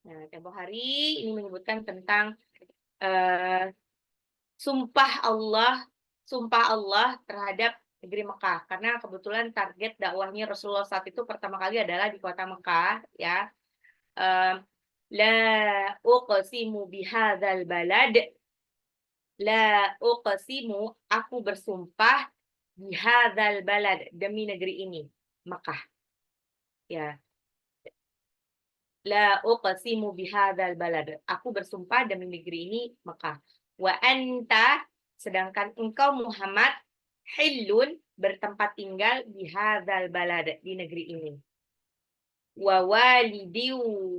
Nah, tempo hari ini menyebutkan tentang eh, sumpah Allah terhadap negeri Mekah. Karena kebetulan target dakwahnya Rasulullah saat itu pertama kali adalah di kota Mekah, ya. Eh, La uqsimu bihadzal balad. La uqsimu, aku bersumpah bihadzal balad, demi negeri ini, Mekah. Ya, la uqsimu bihadzal balad. Aku bersumpah demi negeri ini, Mekah. Wa anta, sedangkan engkau Muhammad, hillun, bertempat tinggal bihadzal balad, di negeri ini. Wa walidi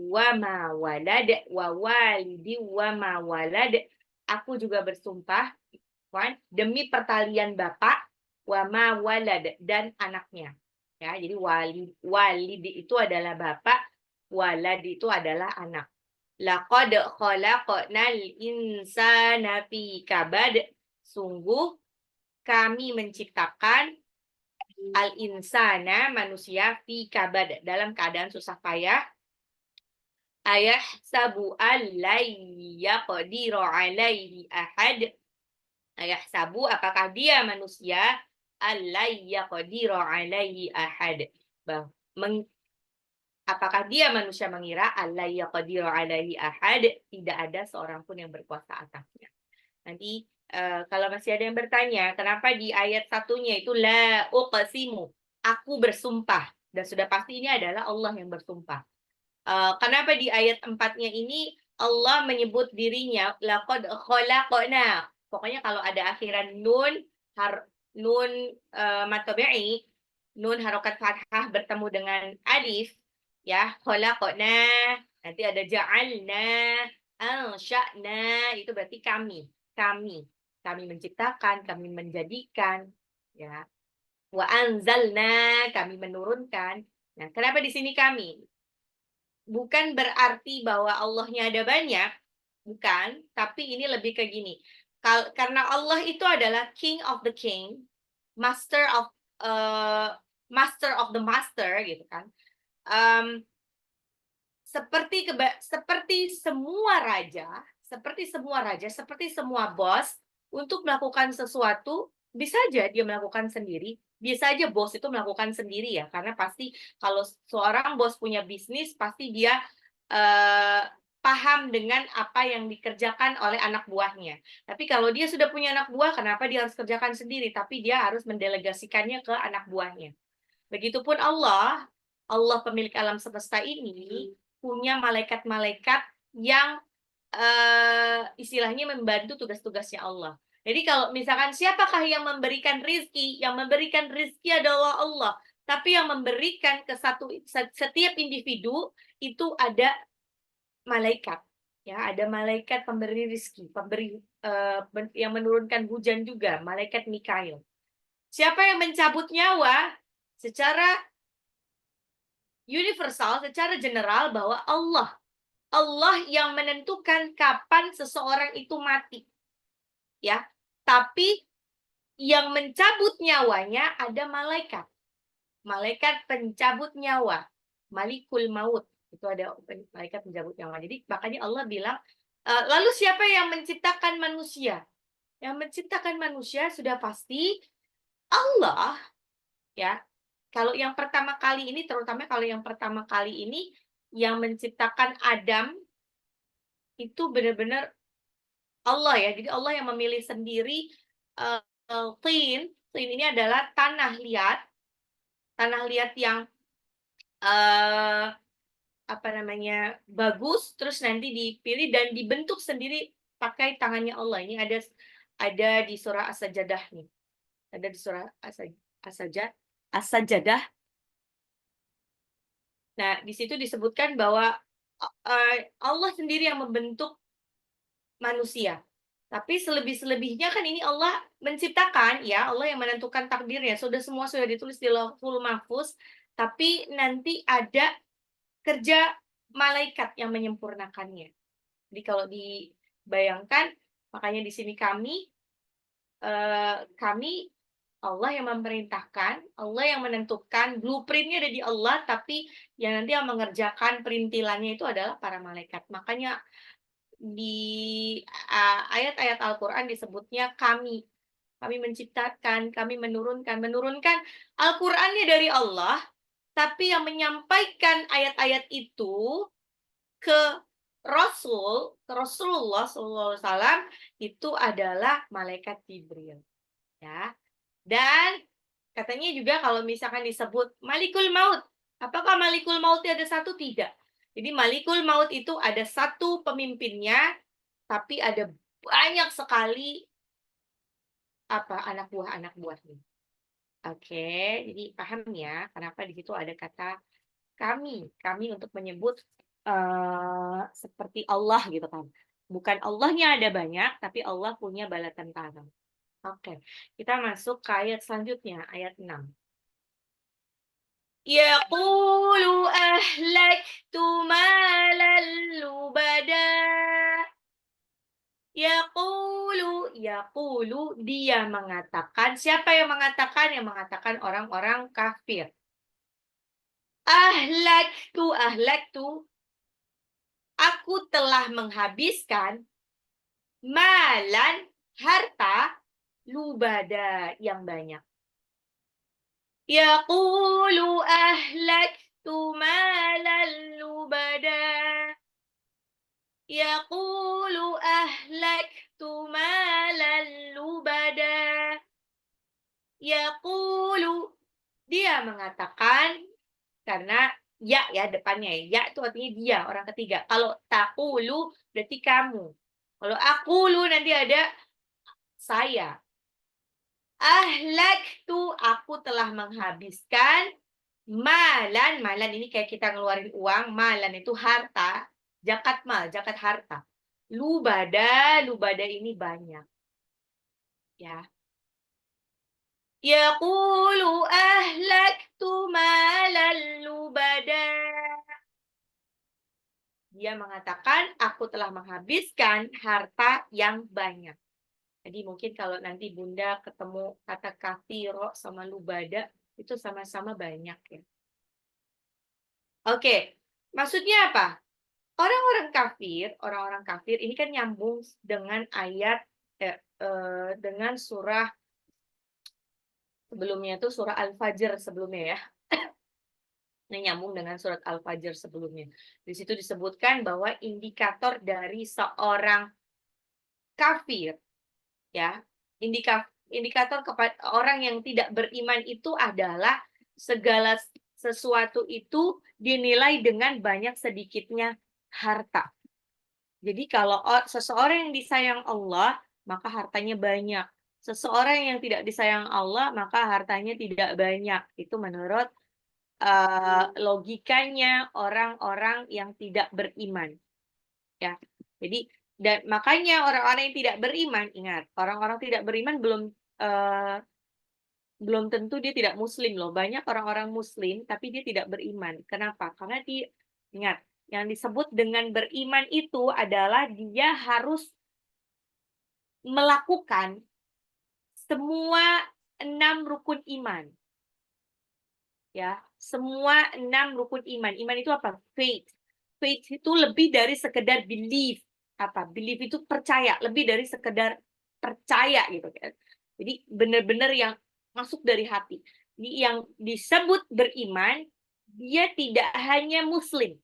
wa ma walad, wa walidi wa ma walad. Aku juga bersumpah demi pertalian bapak, wa ma walad, dan anaknya. Ya, jadi walidi itu adalah bapak, walad itu adalah anak. Laqad khalaqnal insana fi kabad. Sungguh kami menciptakan al-insana, manusia, fi kabad, dalam keadaan susah payah. Ayah sabu yaqdiru alaihi ahad. Ayah sabu, apakah dia manusia, yaqdiru alaihi ahad. Apakah dia manusia mengira yaqdiru alaihi ahad, tidak ada seorang pun yang berkuasa atasnya. Nanti kalau masih ada yang bertanya, kenapa di ayat satunya itu la uqsimu, aku bersumpah, dan sudah pasti ini adalah Allah yang bersumpah. Kenapa di ayat 4-nya ini Allah menyebut dirinya laqad khalaqna. Pokoknya kalau ada akhiran nun matobi'i, nun harokat fathah bertemu dengan alif, ya, khalaqna, nanti ada ja'alna, ansha'na, itu berarti kami menciptakan, kami menjadikan, ya. Wa anzalna, kami menurunkan. Nah, kenapa di sini kami? Bukan berarti bahwa Allahnya ada banyak, bukan, tapi ini lebih ke gini. Karena Allah itu adalah King of the King, Master of Master of the Master, gitu kan. Seperti semua raja, seperti semua bos, untuk melakukan sesuatu bisa aja dia melakukan sendiri, bisa aja bos itu melakukan sendiri, ya, karena pasti kalau seorang bos punya bisnis pasti dia paham dengan apa yang dikerjakan oleh anak buahnya. Tapi kalau dia sudah punya anak buah, kenapa dia harus kerjakan sendiri? Tapi dia harus mendelegasikannya ke anak buahnya. Begitupun Allah pemilik alam semesta ini punya malaikat-malaikat yang istilahnya membantu tugas-tugasnya Allah. Jadi kalau misalkan siapakah yang memberikan rizki? Yang memberikan rizki adalah Allah. Tapi yang memberikan ke setiap individu itu ada malaikat. Ya, ada malaikat pemberi rizki, yang menurunkan hujan juga, malaikat Mikail. Siapa yang mencabut nyawa? Secara universal, secara general, bahwa Allah yang menentukan kapan seseorang itu mati. Ya, tapi yang mencabut nyawanya ada malaikat. Malaikat pencabut nyawa, Malikul Maut. Itu ada malaikat pencabut nyawa. Jadi makanya Allah bilang, lalu siapa yang menciptakan manusia? Yang menciptakan manusia sudah pasti Allah, ya. Kalau yang pertama kali ini, terutama kalau yang pertama kali ini yang menciptakan Adam itu benar-benar Allah, ya. Jadi Allah yang memilih sendiri tin ini adalah tanah liat yang bagus, terus nanti dipilih dan dibentuk sendiri pakai tangannya Allah. Ini ada di surah As-Sajadah nih. Ada di surah As-Sajadah. Nah, di situ disebutkan bahwa Allah sendiri yang membentuk manusia. Tapi selebihnya kan ini Allah menciptakan, ya, Allah yang menentukan takdirnya. Semua sudah ditulis di Lauhul Mahfuz, tapi nanti ada kerja malaikat yang menyempurnakannya. Jadi kalau dibayangkan, makanya di sini kami Allah yang memerintahkan, Allah yang menentukan, blueprint-nya ada di Allah, tapi yang nanti yang mengerjakan perintilannya itu adalah para malaikat. Makanya di ayat-ayat Al-Qur'an disebutnya kami. Kami menciptakan, kami menurunkan. Menurunkan Al-Qur'annya dari Allah, tapi yang menyampaikan ayat-ayat itu ke Rasulullah SAW itu adalah malaikat Jibril, ya. Dan katanya juga kalau misalkan disebut Malikul Maut, apakah Malikul Maut ada satu? Tidak. Jadi Malikul Maut itu ada satu pemimpinnya, tapi ada banyak sekali anak buahnya. Oke, jadi paham ya kenapa di situ ada kata kami untuk menyebut seperti Allah gitu kan. Bukan Allahnya ada banyak, tapi Allah punya bala tentara. Oke, kita masuk ke ayat selanjutnya, ayat 6. Yaqulu ahlaktu malan lubada. Yaqulu, dia mengatakan. Siapa yang mengatakan? Yang mengatakan orang-orang kafir. Ahlaktu. Aku telah menghabiskan malan, harta, lubada yang banyak. Yaqulu ahlaktu malan lubada. Yaqulu ahlaktu malan lubada. Yaqulu, dia mengatakan, karena ya depannya ya itu artinya dia, orang ketiga. Kalau taqulu berarti kamu. Kalau aqulu nanti ada saya. Ahlaktu, aku telah menghabiskan malan ini kayak kita ngeluarin uang, malan itu harta, zakat harta. Lubada ini banyak. Ya. Yaqulu ahlaktu malan lubada. Dia mengatakan, aku telah menghabiskan harta yang banyak. Jadi mungkin kalau nanti Bunda ketemu kata kafiro sama lubada, itu sama-sama banyak ya. Oke, maksudnya apa? Orang-orang kafir ini kan nyambung dengan ayat dengan surah sebelumnya itu surah Al-Fajr sebelumnya ya. Ini nyambung dengan surat Al-Fajr sebelumnya. Di situ disebutkan bahwa indikator dari seorang kafir ya, indikator kepada orang yang tidak beriman itu adalah segala sesuatu itu dinilai dengan banyak sedikitnya harta. Jadi kalau seseorang yang disayang Allah, maka hartanya banyak. Seseorang yang tidak disayang Allah, maka hartanya tidak banyak. Itu menurut logikanya orang-orang yang tidak beriman. Ya. Jadi dan makanya orang-orang yang tidak beriman, ingat, orang-orang tidak beriman belum tentu dia tidak muslim loh. Banyak orang-orang muslim tapi dia tidak beriman. Kenapa? Karena ingat, yang disebut dengan beriman itu adalah dia harus melakukan semua 6 rukun iman. Ya, semua 6 rukun iman. Iman itu apa? Faith. Faith itu lebih dari sekedar belief. Apa? Belief itu percaya, lebih dari sekedar percaya gitu kan. Jadi benar-benar yang masuk dari hati. Jadi yang disebut beriman, dia tidak hanya muslim.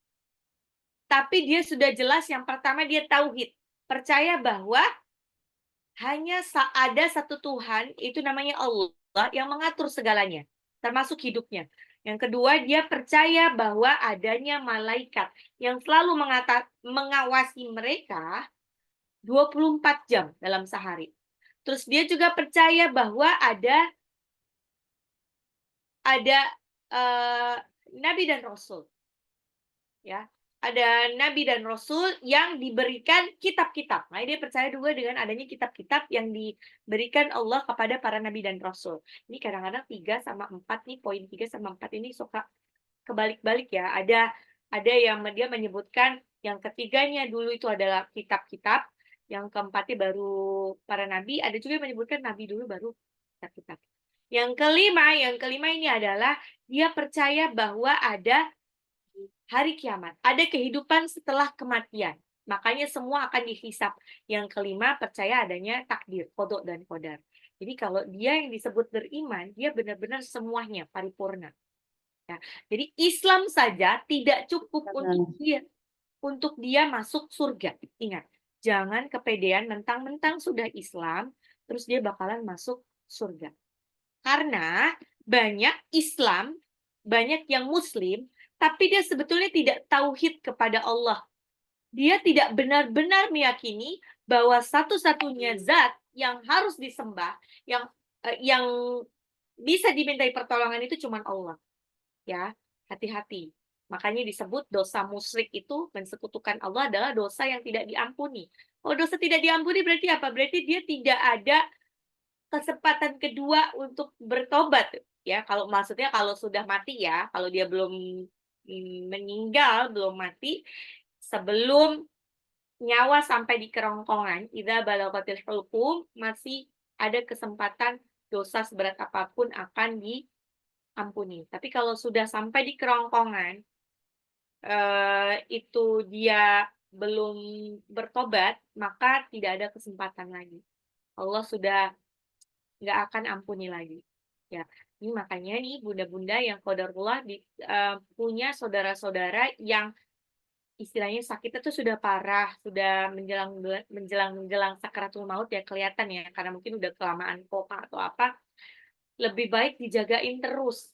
Tapi dia sudah jelas yang pertama dia tauhid. Percaya bahwa hanya ada satu Tuhan, itu namanya Allah, yang mengatur segalanya, termasuk hidupnya. Yang kedua, dia percaya bahwa adanya malaikat yang selalu mengawasi mereka 24 jam dalam sehari. Terus dia juga percaya bahwa ada nabi dan rasul. Ya, ada nabi dan rasul yang diberikan kitab-kitab. Nah, dia percaya juga dengan adanya kitab-kitab yang diberikan Allah kepada para nabi dan rasul. Ini kadang-kadang 3 sama 4 nih, poin 3 sama 4 ini suka kebalik-balik ya. Ada yang dia menyebutkan yang ketiganya dulu itu adalah kitab-kitab, yang keempatnya baru para nabi, ada juga yang menyebutkan nabi dulu baru kitab-kitab. Yang kelima ini adalah dia percaya bahwa ada hari kiamat, ada kehidupan setelah kematian. Makanya semua akan dihisap. Yang kelima, percaya adanya takdir, qada dan qadar. Jadi kalau dia yang disebut beriman, dia benar-benar semuanya paripurna. Ya. Jadi Islam saja tidak cukup untuk dia masuk surga. Ingat, jangan kepedean mentang-mentang sudah Islam, terus dia bakalan masuk surga. Karena banyak Islam, banyak yang Muslim, tapi dia sebetulnya tidak tauhid kepada Allah. Dia tidak benar-benar meyakini bahwa satu-satunya zat yang harus disembah, yang bisa dimintai pertolongan itu cuma Allah. Ya, hati-hati. Makanya disebut dosa musyrik itu mensekutukan Allah adalah dosa yang tidak diampuni. Oh, dosa tidak diampuni berarti apa? Berarti dia tidak ada kesempatan kedua untuk bertobat. Ya, kalau maksudnya kalau sudah mati ya, kalau dia belum meninggal, belum mati, sebelum nyawa sampai di kerongkongan, idza balaghatil hulqum, masih ada kesempatan dosa seberat apapun akan diampuni. Tapi kalau sudah sampai di kerongkongan, itu dia belum bertobat, maka tidak ada kesempatan lagi. Allah sudah nggak akan ampuni lagi. Ya, ini makanya nih bunda-bunda yang qadarullah punya saudara-saudara yang istilahnya sakitnya tuh sudah parah, sudah menjelang sakaratul maut ya kelihatan ya, karena mungkin udah kelamaan koma atau apa, lebih baik dijagain terus.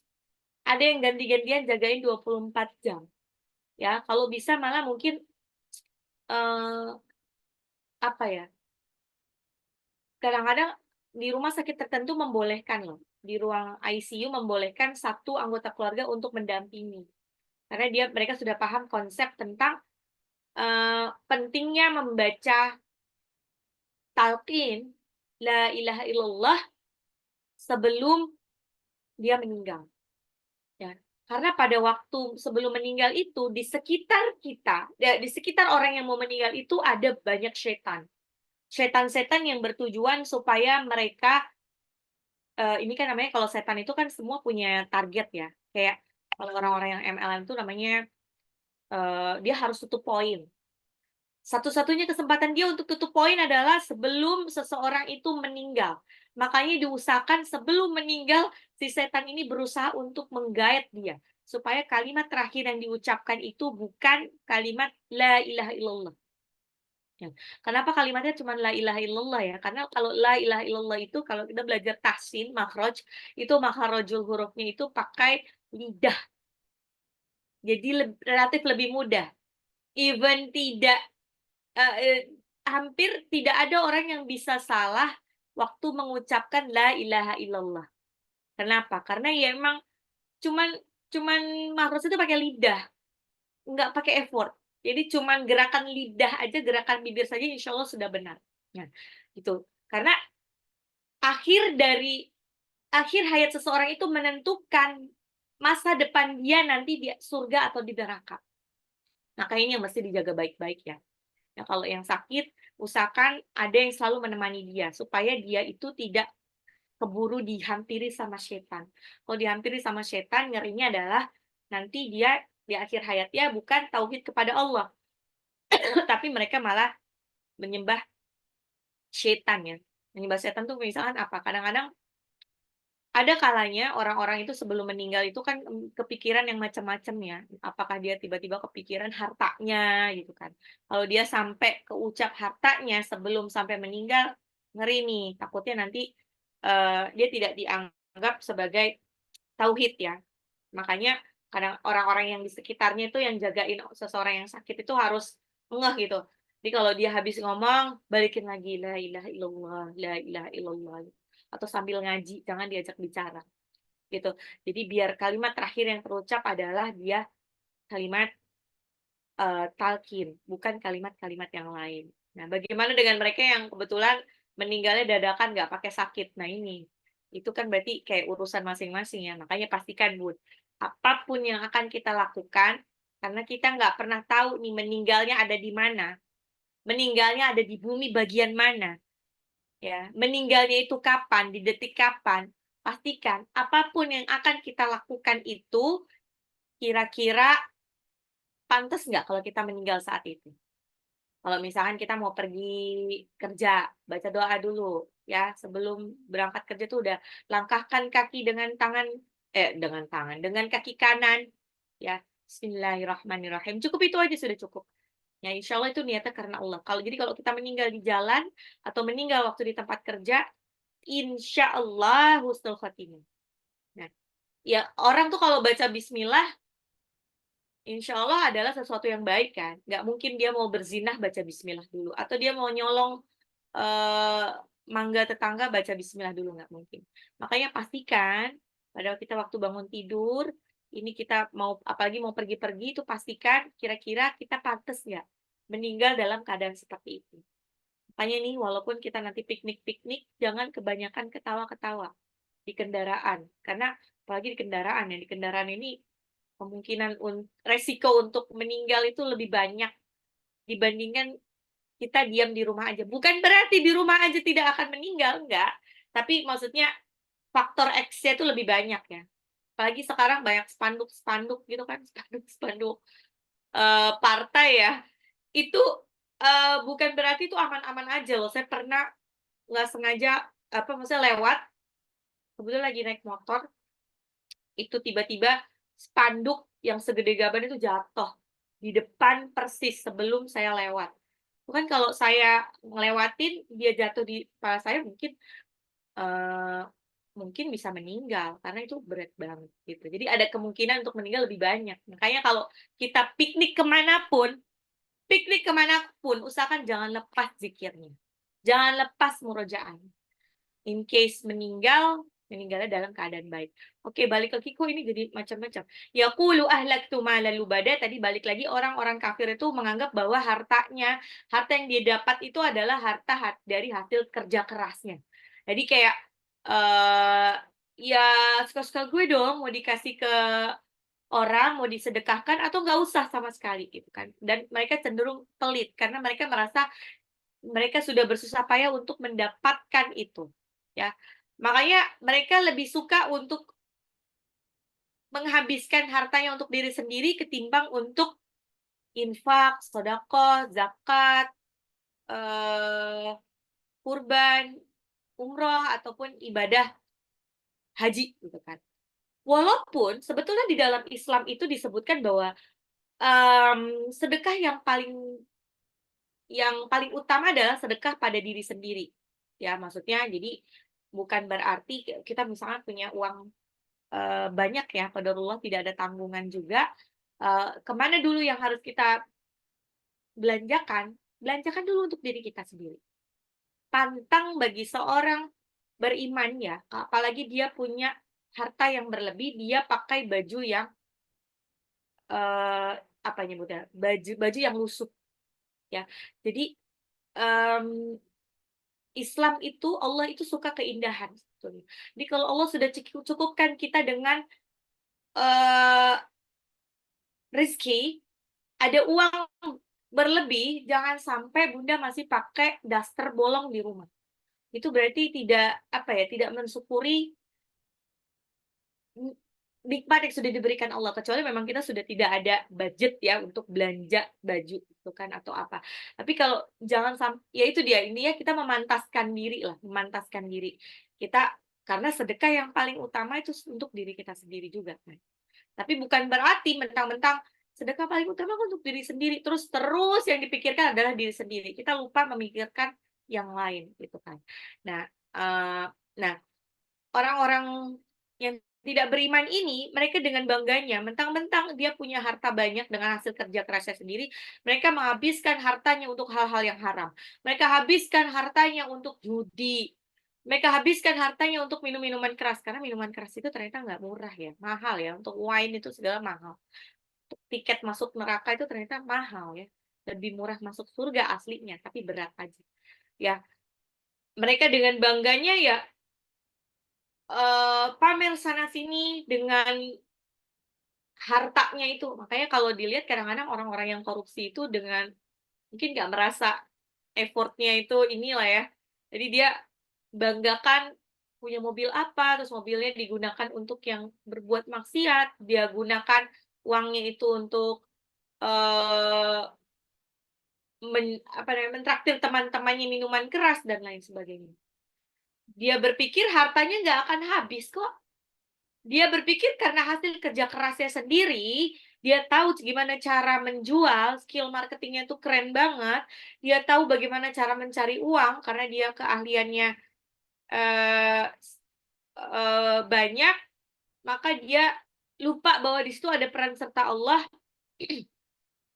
Ada yang ganti-gantian jagain 24 jam. Ya, kalau bisa malah mungkin eh, apa ya? Kadang-kadang di rumah sakit tertentu membolehkan loh, di ruang ICU membolehkan satu anggota keluarga untuk mendampingi. Karena mereka sudah paham konsep tentang pentingnya membaca talqin la ilaha illallah sebelum dia meninggal. Ya. Karena pada waktu sebelum meninggal itu di sekitar kita, di sekitar orang yang mau meninggal itu ada banyak setan. Setan-setan yang bertujuan supaya mereka ini kan namanya kalau setan itu kan semua punya target ya. Kayak kalau orang-orang yang MLM itu namanya dia harus tutup poin. Satu-satunya kesempatan dia untuk tutup poin adalah sebelum seseorang itu meninggal. Makanya diusahakan sebelum meninggal, si setan ini berusaha untuk menggait dia. Supaya kalimat terakhir yang diucapkan itu bukan kalimat La ilaha illallah. Ya. Kenapa kalimatnya cuma La ilaha illallah ya? Karena kalau La ilaha illallah itu, kalau kita belajar tahsin, makhraj, itu makharajul hurufnya itu pakai lidah. Jadi relatif lebih mudah. Even tidak hampir tidak ada orang yang bisa salah waktu mengucapkan la ilaha illallah. Kenapa? Karena ya emang cuman cuman makhraj itu pakai lidah, nggak pakai effort. Jadi cuman gerakan lidah aja, gerakan bibir saja insya Allah sudah benar. Nah, gitu. Karena akhir hayat seseorang itu menentukan masa depan dia nanti di surga atau di neraka. Maka ini yang mesti dijaga baik-baik ya. Ya, kalau yang sakit, usahakan ada yang selalu menemani dia, supaya dia itu tidak keburu dihampiri sama setan. Kalau dihampiri sama setan, ngerinya adalah nanti dia di akhir hayatnya bukan tauhid kepada Allah, tapi mereka malah menyembah setan ya. Menyembah setan tuh misalkan apa? Kadang-kadang ada kalanya orang-orang itu sebelum meninggal itu kan kepikiran yang macam-macam ya. Apakah dia tiba-tiba kepikiran hartanya gitu kan. Kalau dia sampai keucap hartanya sebelum sampai meninggal, ngeri nih. Takutnya nanti dia tidak dianggap sebagai tauhid ya. Makanya kadang orang-orang yang di sekitarnya itu yang jagain seseorang yang sakit itu harus ngeh gitu. Jadi kalau dia habis ngomong, balikin lagi la ilaha illallah, la ilaha illallah. Atau sambil ngaji, jangan diajak bicara. Gitu. Jadi biar kalimat terakhir yang terucap adalah dia kalimat talqin, bukan kalimat-kalimat yang lain. Nah, bagaimana dengan mereka yang kebetulan meninggalnya dadakan nggak pakai sakit? Nah ini, itu kan berarti kayak urusan masing-masing ya. Makanya pastikan Bud, apapun yang akan kita lakukan, karena kita nggak pernah tahu nih meninggalnya ada di mana, meninggalnya ada di bumi bagian mana, ya, meninggalnya itu kapan, di detik kapan. pastikan apapun yang akan kita lakukan itu kira-kira pantas nggak kalau kita meninggal saat itu. Kalau misalkan kita mau pergi kerja, baca doa dulu ya, sebelum berangkat kerja tuh udah langkahkan kaki dengan kaki kanan ya, bismillahirrahmanirrahim. Cukup itu aja sudah cukup. Ya insya Allah itu niatnya karena Allah. Kalau kita meninggal di jalan atau meninggal waktu di tempat kerja, insya Allah husnul khotimah. Nah, ya orang tuh kalau baca bismillah, insya Allah adalah sesuatu yang baik kan. Nggak mungkin dia mau berzinah baca bismillah dulu. Atau dia mau nyolong eee, mangga tetangga baca bismillah dulu, nggak mungkin. Makanya pastikan pada kita waktu bangun tidur, ini kita mau apalagi mau pergi-pergi itu pastikan kira-kira kita pantes nggak meninggal dalam keadaan seperti itu. Makanya nih walaupun kita nanti piknik-piknik, jangan kebanyakan ketawa-ketawa di kendaraan. Karena apalagi di kendaraan ini kemungkinan resiko untuk meninggal itu lebih banyak dibandingkan kita diam di rumah aja. Bukan berarti di rumah aja tidak akan meninggal, enggak. Tapi maksudnya faktor X-nya itu lebih banyak ya. Apalagi sekarang banyak spanduk-spanduk gitu kan, spanduk-spanduk, partai ya. Itu, bukan berarti itu aman-aman aja loh. Saya pernah nggak sengaja, maksudnya lewat, kebetulan lagi naik motor, itu tiba-tiba spanduk yang segede gaban itu jatuh di depan persis sebelum saya lewat. Itu kan kalau saya ngelewatin, dia jatuh di kepala saya eee, mungkin bisa meninggal karena itu berat banget gitu. Jadi ada kemungkinan untuk meninggal lebih banyak. Makanya kalau kita piknik kemana pun usahakan jangan lepas zikirnya, jangan lepas murojaahnya. In case meninggalnya dalam keadaan baik. Oke, balik lagi kok ini jadi macam-macam. Yaqulu ahlaktu malan lubada, tadi balik lagi orang-orang kafir itu menganggap bahwa harta yang dia dapat itu adalah harta dari hasil kerja kerasnya. Jadi kayak, eee, ya suka-suka gue dong mau dikasih ke orang, mau disedekahkan atau nggak usah sama sekali gitu kan. Dan mereka cenderung pelit karena mereka merasa mereka sudah bersusah payah untuk mendapatkan itu, ya. Makanya mereka lebih suka untuk menghabiskan hartanya untuk diri sendiri ketimbang untuk infak, sedekah, zakat, eee, kurban, umroh, ataupun ibadah haji, gitu kan. Walaupun sebetulnya di dalam Islam itu disebutkan bahwa, sedekah yang paling utama adalah sedekah pada diri sendiri. Ya, maksudnya jadi bukan berarti kita misalnya punya uang, banyak ya, qadarullah tidak ada tanggungan juga, ke dulu yang harus kita belanjakan dulu untuk diri kita sendiri. Pantang bagi seorang beriman ya, apalagi dia punya harta yang berlebih, dia pakai baju yang, eee, apa nyebutnya, baju baju yang lusuh ya. Jadi, mmm Islam itu, Allah itu suka keindahan sebetulnya. Jadi kalau Allah sudah cukupkan kita dengan, eee, rezeki, ada uang berlebih, jangan sampai Bunda masih pakai daster bolong di rumah. Itu berarti tidak, apa ya, tidak mensyukuri Mmm, nikmat yang sudah diberikan Allah, kecuali memang kita sudah tidak ada budget ya untuk belanja baju gitu kan atau apa. Tapi kalau jangan ya itu dia, intinya kita memantaskan diri lah, memantaskan diri. Kita karena sedekah yang paling utama itu untuk diri kita sendiri juga kan. Tapi bukan berarti mentang-mentang sedekah paling utama kan untuk diri sendiri, terus terus yang dipikirkan adalah diri sendiri. Kita lupa memikirkan yang lain gitu kan. Nah, eee, nah orang-orang yang tidak beriman ini, mereka dengan bangganya, mentang-mentang dia punya harta banyak dengan hasil kerja kerasnya sendiri, mereka menghabiskan hartanya untuk hal-hal yang haram. Mereka habiskan hartanya untuk judi. Mereka habiskan hartanya untuk minum-minuman keras, karena minuman keras itu ternyata nggak murah ya, mahal ya, untuk wine itu segala mahal. Untuk tiket masuk neraka itu ternyata mahal ya, lebih murah masuk surga aslinya, tapi berat aja. Ya, mereka dengan bangganya ya pamer sana sini dengan hartanya itu. Makanya kalau dilihat kadang-kadang orang-orang yang korupsi itu dengan mungkin nggak merasa effort-nya itu inilah ya. Jadi dia banggakan punya mobil apa, terus mobilnya digunakan untuk yang berbuat maksiat, dia gunakan uangnya itu untuk, eee, mentraktir teman-temannya minuman keras dan lain sebagainya. Dia berpikir hartanya nggak akan habis kok. Dia berpikir karena hasil kerja kerasnya sendiri, dia tahu gimana cara menjual, skill marketingnya tuh keren banget, dia tahu bagaimana cara mencari uang karena dia keahliannya, eee, banyak, maka dia lupa bahwa di situ ada peran serta Allah,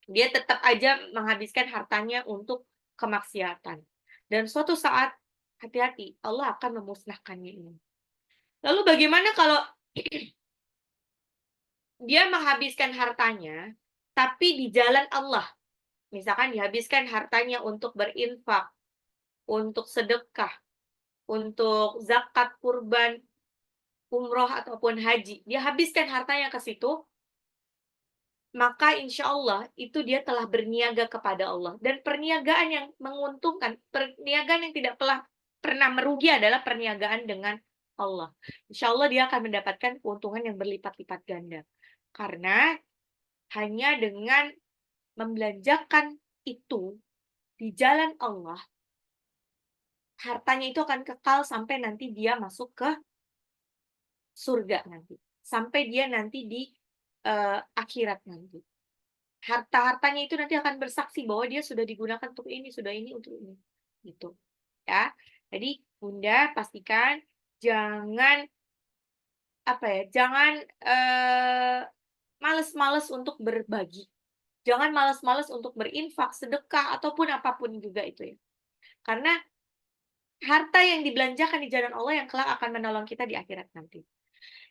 dia tetap aja menghabiskan hartanya untuk kemaksiatan. Dan suatu saat, hati-hati, Allah akan memusnahkannya ini. Lalu bagaimana kalau dia menghabiskan hartanya, tapi di jalan Allah? Misalkan dihabiskan hartanya untuk berinfak, untuk sedekah, untuk zakat, kurban, umroh, ataupun haji. Dia habiskan hartanya ke situ, maka insya Allah itu dia telah berniaga kepada Allah. Dan perniagaan yang menguntungkan, perniagaan yang tidak pernah merugi adalah perniagaan dengan Allah. Insya Allah dia akan mendapatkan keuntungan yang berlipat-lipat ganda. Karena hanya dengan membelanjakan itu di jalan Allah, hartanya itu akan kekal sampai nanti dia masuk ke surga nanti. Sampai dia nanti di akhirat nanti. Harta-hartanya itu nanti akan bersaksi bahwa dia sudah digunakan untuk ini, sudah ini, untuk ini. Gitu. Ya. Jadi Bunda pastikan jangan apa ya, jangan males-males untuk berbagi. Jangan males-males untuk berinfak, sedekah, ataupun apapun juga itu ya. Karena harta yang dibelanjakan di jalan Allah yang kelak akan menolong kita di akhirat nanti.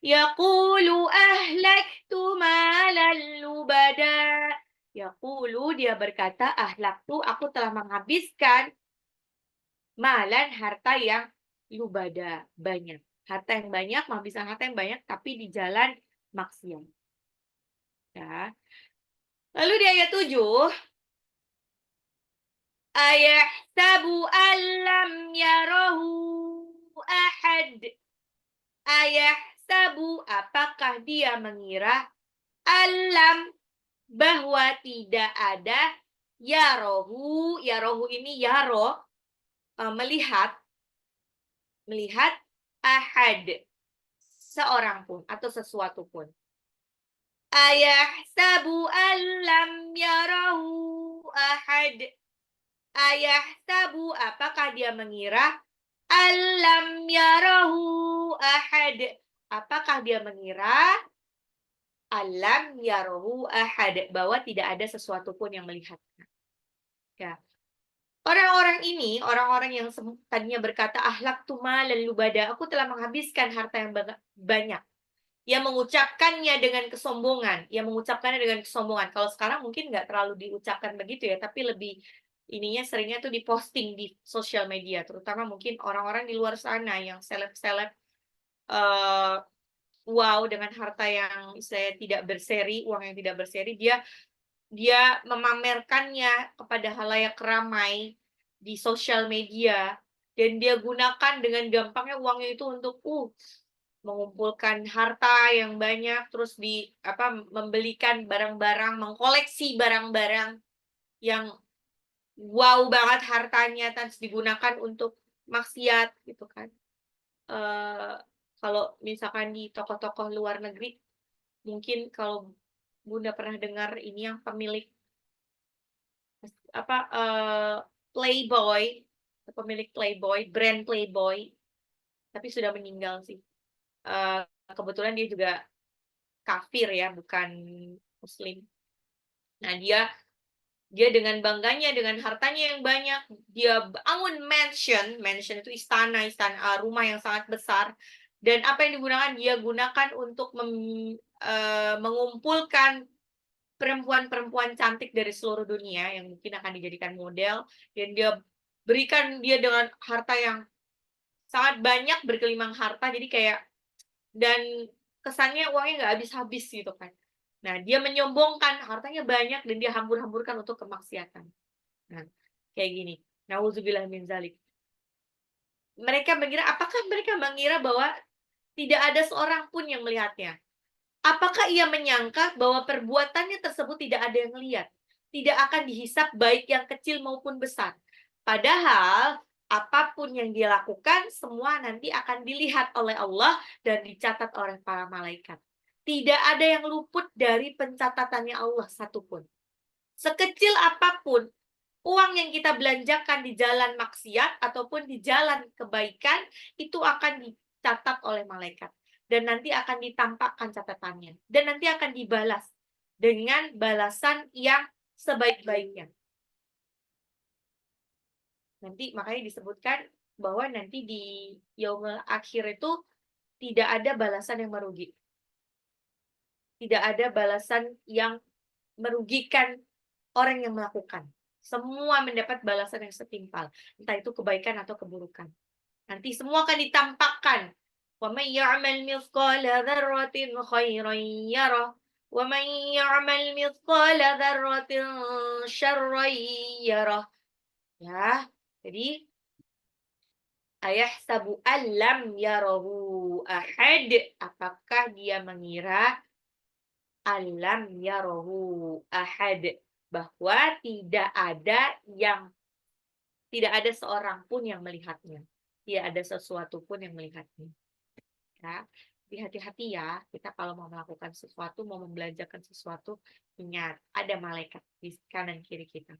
Yaqulu ahlaktu malan lubada. Yaqulu, dia berkata, ahlaktu, aku telah menghabiskan malan, harta yang lubada, banyak. Harta yang banyak, menghabiskan harta yang banyak, tapi di jalan maksiat. Ya. Lalu di ayat 7, ayahsabu allam yarahu ahad. Ayahsabu, apakah dia mengira, alam, bahwa tidak ada, yarohu, yarohu ini yaro, melihat, ahad, seorang pun atau sesuatu pun. Ayahsabu alam yarahu ahad. Ayahsabu, apakah dia mengira, alam yarahu ahad, apakah dia mengira, alam yarahu ahad, bahwa tidak ada sesuatu pun yang melihatnya. Ya. Orang-orang ini, orang-orang yang tadinya berkata ahlaktu malan lubada, aku telah menghabiskan harta yang banyak. Yang mengucapkannya dengan kesombongan, yang mengucapkannya dengan kesombongan. Kalau sekarang mungkin nggak terlalu diucapkan begitu ya, tapi lebih ininya seringnya tuh diposting di sosial media, terutama mungkin orang-orang di luar sana yang seleb-seleb, wow, dengan harta yang saya tidak berseri, uang yang tidak berseri, dia dia memamerkannya kepada halayak ramai di sosial media, dan dia gunakan dengan gampangnya uangnya itu untuk mengumpulkan harta yang banyak, terus membelikan barang-barang, mengkoleksi barang-barang yang wow banget hartanya, terus digunakan untuk maksiat gitu kan. Kalau misalkan di tokoh-tokoh luar negeri, mungkin kalau Bunda pernah dengar ini yang pemilik Playboy, pemilik Playboy, brand Playboy, tapi sudah meninggal sih. Kebetulan dia juga kafir ya, bukan muslim. Nah, dia dengan bangganya, dengan hartanya yang banyak, dia bangun mansion itu istana, rumah yang sangat besar. Dan apa yang digunakan? Dia gunakan untuk mengumpulkan perempuan-perempuan cantik dari seluruh dunia yang mungkin akan dijadikan model, dan dia berikan dia dengan harta yang sangat banyak, bergelimang harta, jadi kayak, dan kesannya uangnya nggak habis-habis gitu kan. Nah, dia menyombongkan hartanya banyak dan dia hambur-hamburkan untuk kemaksiatan. Nah, kayak gini. Nauzubillah min zalik. Apakah mereka mengira bahwa tidak ada seorang pun yang melihatnya? Apakah ia menyangka bahwa perbuatannya tersebut tidak ada yang melihat? Tidak akan dihisap baik yang kecil maupun besar. Padahal apapun yang dia lakukan semua nanti akan dilihat oleh Allah dan dicatat oleh para malaikat. Tidak ada yang luput dari pencatatannya Allah satupun. Sekecil apapun uang yang kita belanjakan di jalan maksiat ataupun di jalan kebaikan itu akan dicatat oleh malaikat dan nanti akan ditampakkan catatannya dan nanti akan dibalas dengan balasan yang sebaik-baiknya. Nanti makanya disebutkan bahwa nanti di yaumul akhir itu tidak ada balasan yang merugi. Tidak ada balasan yang merugikan orang yang melakukan. Semua mendapat balasan yang setimpal, entah itu kebaikan atau keburukan. Nanti semua akan ditampakkan. Wa may ya'mal mithqala dzarratin khairan yarah wa may ya'mal mithqala dzarratin syarran yarah. Ya, jadi ayahsabu allam yarahu ahad. Apakah dia mengira alam yarahu ahad bahwa tidak ada seorang pun yang melihatnya. Tidak ada sesuatu pun yang melihatnya. Ya, jadi hati-hati ya, kita kalau mau melakukan sesuatu, mau membelanjakan sesuatu, ingat ada malaikat di kanan kiri kita.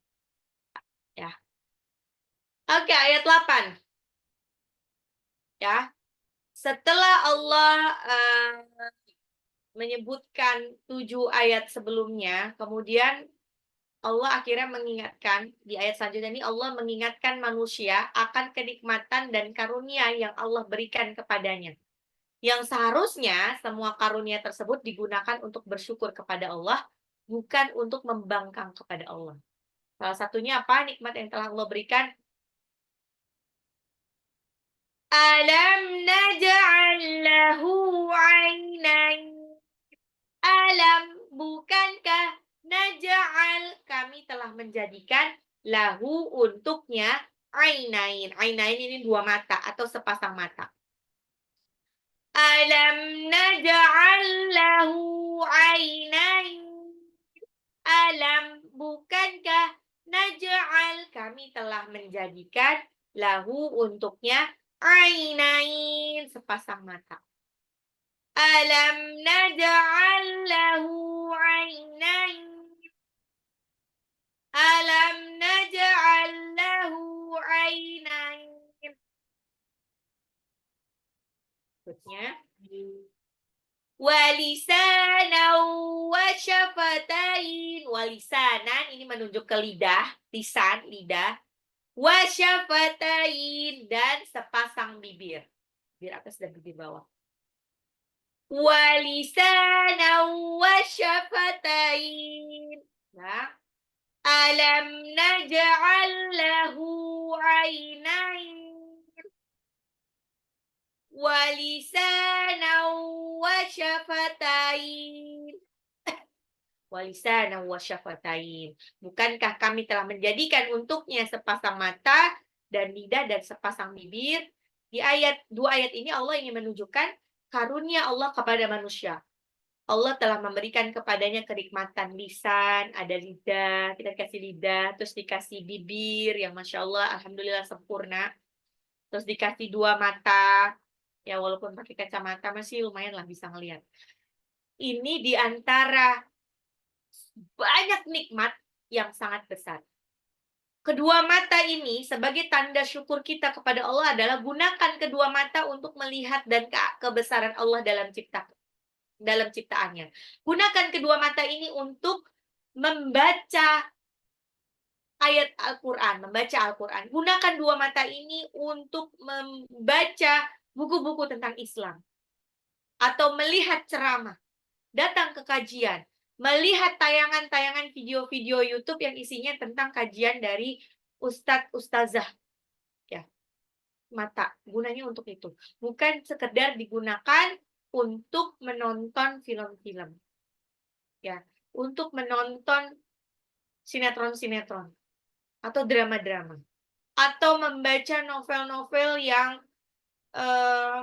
Ya. Oke, ayat 8. Ya. Setelah Allah menyebutkan 7 ayat sebelumnya, kemudian Allah akhirnya mengingatkan, di ayat selanjutnya ini Allah mengingatkan manusia akan kenikmatan dan karunia yang Allah berikan kepadanya. Yang seharusnya semua karunia tersebut digunakan untuk bersyukur kepada Allah, bukan untuk membangkang kepada Allah. Salah satunya apa? Nikmat yang telah Allah berikan. Alam naj'al lahu 'ainain. Alam, bukankah naj'al, kami telah menjadikan lahu untuknya ainain. Ainain ini dua mata atau sepasang mata. Alam naj'al lahu ainain. Alam, bukankah naj'al, kami telah menjadikan lahu untuknya ainain, sepasang mata. Alam naj'al lahu ainain. Alam naj'al lahu ainain. Berikutnya. Walisanan wa syafatain. Walisanan ini menunjuk ke lidah, lisan, lidah. Wa syafatain dan sepasang bibir. Bibir atas dan bibir bawah. Walisanan wa syafatain. Nah. Alam naj'al lahu ainain. Walisanan wa syafatain. Walisanan wa syafatain. Bukankah kami telah menjadikan untuknya sepasang mata dan lidah dan sepasang bibir? Di dua ayat ini Allah ingin menunjukkan karunia Allah kepada manusia. Allah telah memberikan kepadanya kenikmatan lisan, ada lidah, kita dikasih lidah, terus dikasih bibir yang Masya Allah, Alhamdulillah sempurna. Terus dikasih dua mata, ya walaupun pakai kacamata masih lumayan lah bisa ngelihat. Ini di antara banyak nikmat yang sangat besar. Kedua mata ini sebagai tanda syukur kita kepada Allah adalah gunakan kedua mata untuk melihat dan kebesaran Allah dalam ciptaannya. Gunakan kedua mata ini untuk membaca ayat Al-Quran, membaca Al-Quran. Gunakan dua mata ini untuk membaca buku-buku tentang Islam. Atau melihat ceramah, datang ke kajian, melihat tayangan-tayangan video-video YouTube yang isinya tentang kajian dari Ustadz Ustazah. Ya, mata, gunanya untuk itu. Bukan sekedar digunakan untuk menonton film-film. Ya, untuk menonton sinetron-sinetron atau drama-drama atau membaca novel-novel yang eh,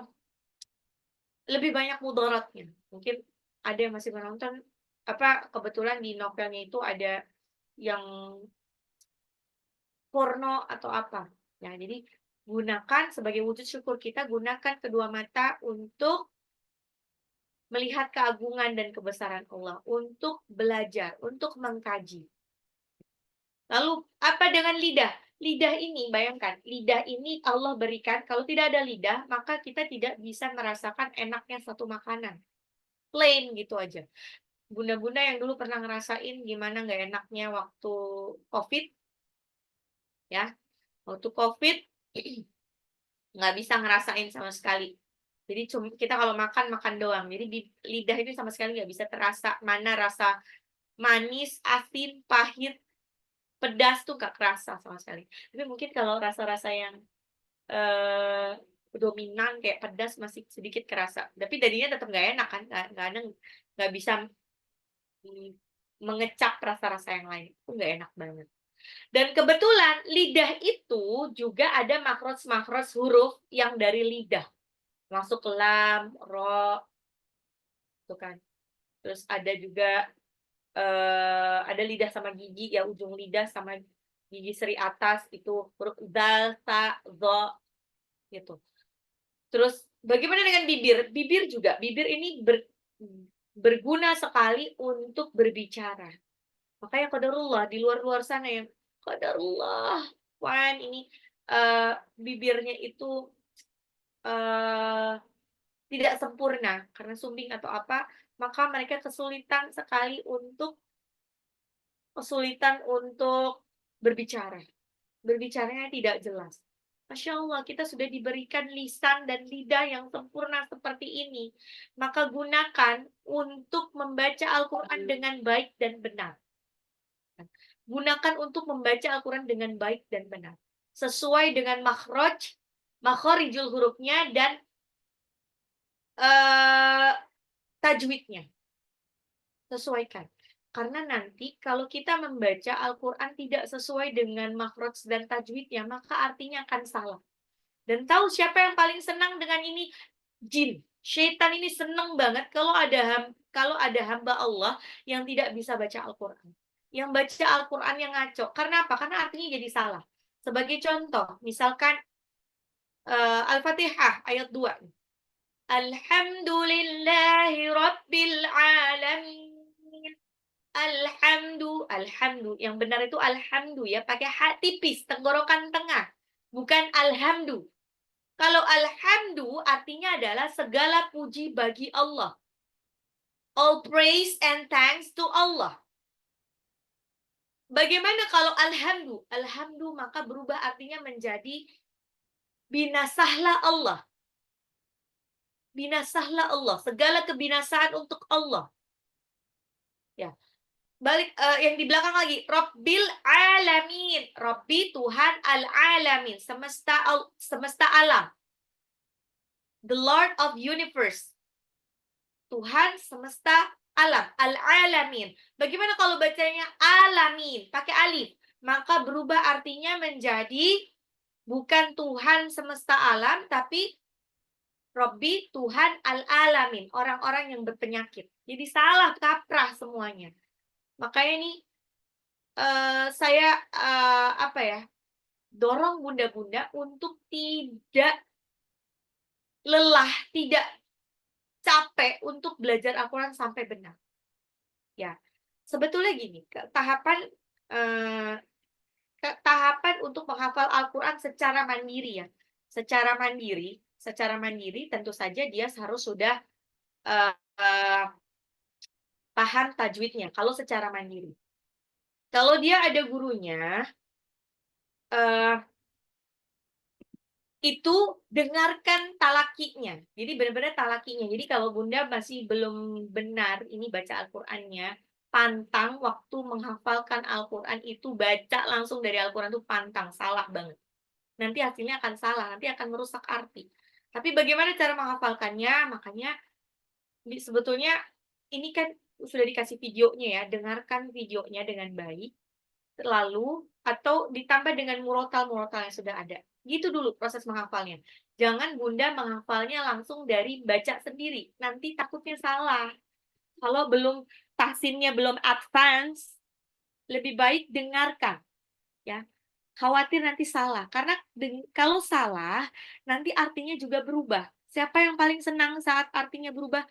lebih banyak mudaratnya. Mungkin ada yang masih menonton, kebetulan di novelnya itu ada yang porno atau apa. Ya, jadi gunakan sebagai wujud syukur kita, gunakan kedua mata untuk melihat keagungan dan kebesaran Allah, untuk belajar, untuk mengkaji. Lalu apa dengan lidah? Lidah ini, bayangkan, lidah ini Allah berikan, kalau tidak ada lidah, maka kita tidak bisa merasakan enaknya satu makanan. Plain gitu aja. Bunda-bunda yang dulu pernah ngerasain gimana nggak enaknya waktu COVID, ya. Waktu COVID, nggak bisa ngerasain sama sekali. Jadi kita kalau makan, makan doang. Jadi di lidah itu sama sekali nggak bisa terasa mana rasa manis, asin, pahit, pedas tuh nggak kerasa sama sekali. Tapi mungkin kalau rasa-rasa yang dominan kayak pedas masih sedikit kerasa. Tapi dadinya tetap nggak enak kan, nggak bisa mengecap rasa-rasa yang lain. Itu nggak enak banget. Dan kebetulan lidah itu juga ada makhraj-makhraj huruf yang dari lidah. Masuk ke lam, ro, itu kan. Terus ada juga ada lidah sama gigi, ya ujung lidah sama gigi seri atas itu huruf dal, ta, zo, gitu. Terus bagaimana dengan bibir? Bibir juga, bibir ini berguna sekali untuk berbicara. Makanya qadarullah di luar-luar sana yang qadarullah, Wan ini bibirnya itu tidak sempurna karena sumbing atau apa, maka mereka kesulitan untuk berbicara. Berbicaranya tidak jelas. Masya Allah, kita sudah diberikan lisan dan lidah yang sempurna seperti ini. Maka gunakan untuk membaca Al-Quran dengan baik dan benar. Gunakan untuk membaca Al-Quran dengan baik dan benar. Sesuai dengan makhorijul hurufnya dan tajwidnya. Sesuaikan. Karena nanti kalau kita membaca Al-Quran tidak sesuai dengan makhraj dan tajwidnya, maka artinya akan salah. Dan tahu siapa yang paling senang dengan ini? Jin. Syaitan ini senang banget kalau ada hamba Allah yang tidak bisa baca Al-Quran. Yang baca Al-Quran yang ngaco. Karena apa? Karena artinya jadi salah. Sebagai contoh, misalkan Al-Fatihah ayat 2. Alhamdulillahi Rabbil Alamin. Alhamdu. Yang benar itu alhamdu ya, pakai ha tipis, tenggorokan tengah. Bukan alhamdu. Kalau alhamdu artinya adalah segala puji bagi Allah. All praise and thanks to Allah. Bagaimana kalau alhamdu? Alhamdu maka berubah artinya menjadi binasahlah Allah. Binasahlah Allah. Segala kebinasaan untuk Allah. Ya. Balik yang di belakang lagi, Rabbil alamin. Rabbi Tuhan al-alamin, semesta alam. The Lord of universe. Tuhan semesta alam, al-alamin. Bagaimana kalau bacanya alamin, pakai alif? Maka berubah artinya menjadi bukan Tuhan semesta alam, tapi Rabbi Tuhan al-alamin, orang-orang yang berpenyakit. Jadi salah kaprah semuanya. Makanya ini saya dorong bunda-bunda untuk tidak lelah, tidak capek untuk belajar Al-Quran sampai benar. Ya, sebetulnya gini, tahapan untuk menghafal Al-Quran secara mandiri ya. Secara mandiri tentu saja dia harus sudah paham tajwidnya kalau secara mandiri. Kalau dia ada gurunya, itu dengarkan talakinya. Jadi benar-benar talakinya. Jadi kalau Bunda masih belum benar ini baca Al-Qur'annya, pantang waktu menghafalkan Al-Qur'an itu baca langsung dari Al-Qur'an itu pantang, salah banget. Nanti hasilnya akan salah, nanti akan merusak arti. Tapi bagaimana cara menghafalkannya? Makanya sebetulnya ini kan sudah dikasih videonya ya, dengarkan videonya dengan baik. Lalu atau ditambah dengan murotal yang sudah ada. Gitu dulu proses menghafalnya. jangan Bunda menghafalnya langsung dari baca sendiri. Nanti takutnya salah. Kalau belum tahsinnya belum advance, lebih baik dengarkan, ya. Khawatir nanti salah, karena kalau salah, nanti artinya juga berubah. Siapa yang paling senang saat artinya berubah?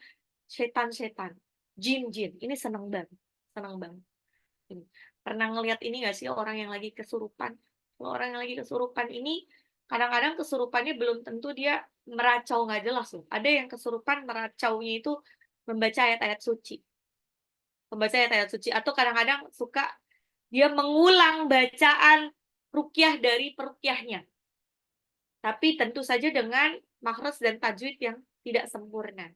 Setan-setan, jin-jin. Ini senang banget, senang banget. Ini. Pernah ngelihat ini nggak sih orang yang lagi kesurupan? Kalau orang yang lagi kesurupan ini, kadang-kadang kesurupannya belum tentu dia meracau nggak jelas loh. Ada yang kesurupan meracaunya itu membaca ayat-ayat suci. Membaca ayat-ayat suci. Atau kadang-kadang suka dia mengulang bacaan rukyah dari perukyahnya. Tapi tentu saja dengan makhraj dan tajwid yang tidak sempurna.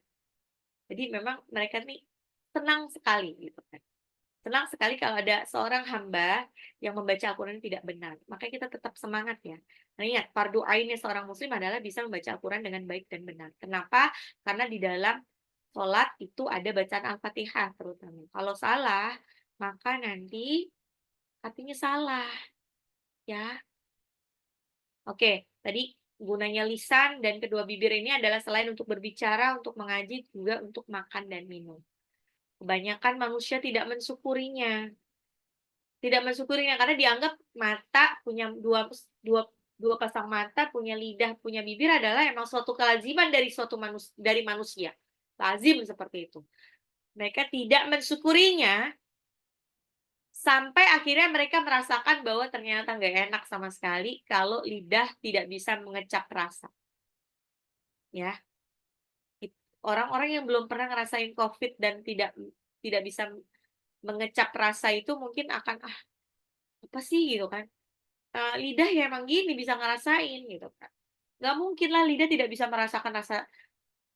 Jadi memang mereka nih senang sekali gitu kan. Senang sekali kalau ada seorang hamba yang membaca Al-Quran tidak benar. Makanya kita tetap semangat ya. Nah ingat, fardu ainnya seorang muslim adalah bisa membaca Al-Quran dengan baik dan benar. Kenapa? Karena di dalam sholat itu ada bacaan Al-Fatihah terutama. Kalau salah, maka nanti artinya salah. Ya. Oke, tadi gunanya lisan dan kedua bibir ini adalah selain untuk berbicara, untuk mengaji, juga untuk makan dan minum. Kebanyakan manusia tidak mensyukurinya. Tidak mensyukurinya karena dianggap mata punya dua pasang mata, punya lidah, punya bibir adalah emang suatu kelaziman dari manusia. Lazim seperti itu. Mereka tidak mensyukurinya sampai akhirnya mereka merasakan bahwa ternyata nggak enak sama sekali kalau lidah tidak bisa mengecap rasa. Ya, orang-orang yang belum pernah ngerasain COVID dan tidak bisa mengecap rasa itu mungkin akan apa sih gitu kan. Lidah ya emang gini bisa ngerasain gitu kan. Nggak mungkin lah lidah tidak bisa merasakan rasa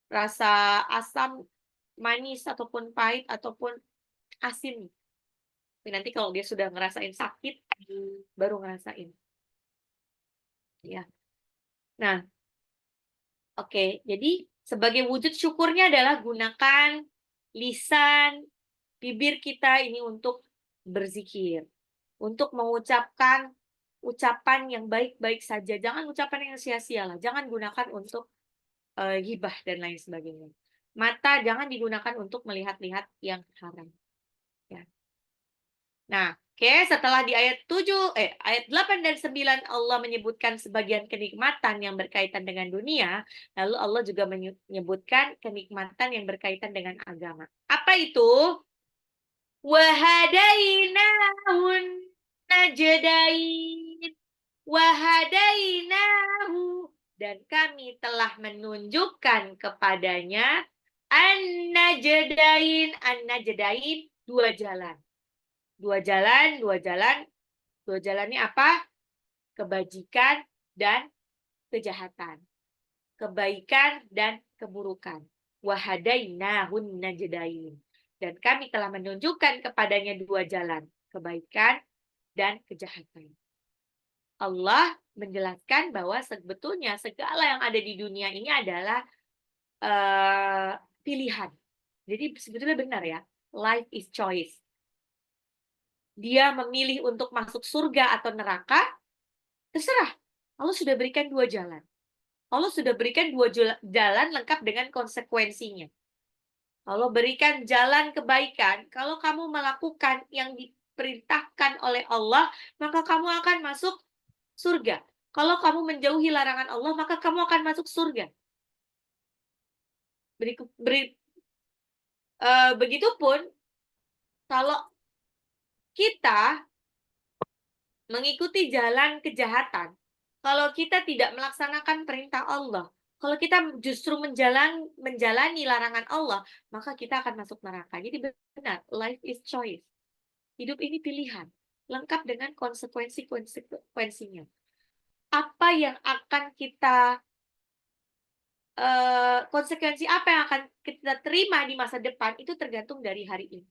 rasa asam, manis ataupun pahit ataupun asin. Tapi nanti kalau dia sudah ngerasain sakit baru ngerasain. Ya. Nah, oke. Jadi sebagai wujud syukurnya adalah gunakan lisan, bibir kita ini untuk berzikir, untuk mengucapkan ucapan yang baik-baik saja. Jangan ucapan yang sia-sia lah. Jangan gunakan untuk ghibah dan lain sebagainya. Mata jangan digunakan untuk melihat-lihat yang haram. Ya. Nah, oke, setelah di ayat 8 dan 9 Allah menyebutkan sebagian kenikmatan yang berkaitan dengan dunia, lalu Allah juga menyebutkan kenikmatan yang berkaitan dengan agama. Apa itu? Wahadainahun najdain. Wahadainahu. Dan kami telah menunjukkan kepadanya an-najdain. An-najdain, dua jalan. Dua jalan, dua jalan. Dua jalan ini apa? Kebajikan dan kejahatan. Kebaikan dan keburukan. Wahadainahun najdain. Dan kami telah menunjukkan kepadanya dua jalan, kebaikan dan kejahatan. Allah menjelaskan bahwa sebetulnya segala yang ada di dunia ini adalah pilihan. Jadi sebetulnya benar ya, life is choice. Dia memilih untuk masuk surga atau neraka, terserah. Allah sudah berikan dua jalan. Allah sudah berikan dua jalan lengkap dengan konsekuensinya. Allah berikan jalan kebaikan. Kalau kamu melakukan yang diperintahkan oleh Allah, maka kamu akan masuk surga. Kalau kamu menjauhi larangan Allah, maka kamu akan masuk surga. Begitupun, kalau kita mengikuti jalan kejahatan, kalau kita tidak melaksanakan perintah Allah, kalau kita justru menjalani larangan Allah, maka kita akan masuk neraka. Jadi benar, life is choice. Hidup ini pilihan, lengkap dengan konsekuensinya. Apa yang akan kita konsekuensi apa yang akan kita terima di masa depan itu tergantung dari hari ini.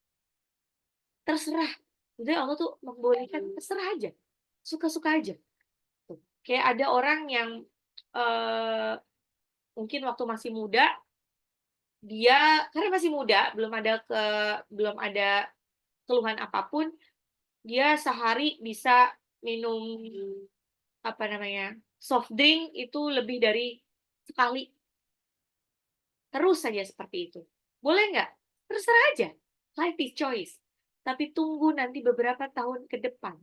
Terserah. Jadi Allah tuh membolehkan terserah aja, suka-suka aja. Tuh. Kayak ada orang yang mungkin waktu masih muda, dia karena masih muda, belum ada keluhan apapun, dia sehari bisa minum soft drink itu lebih dari sekali. Terus saja seperti itu. Boleh nggak? Terserah aja. Life is choice. Tapi tunggu nanti beberapa tahun ke depan.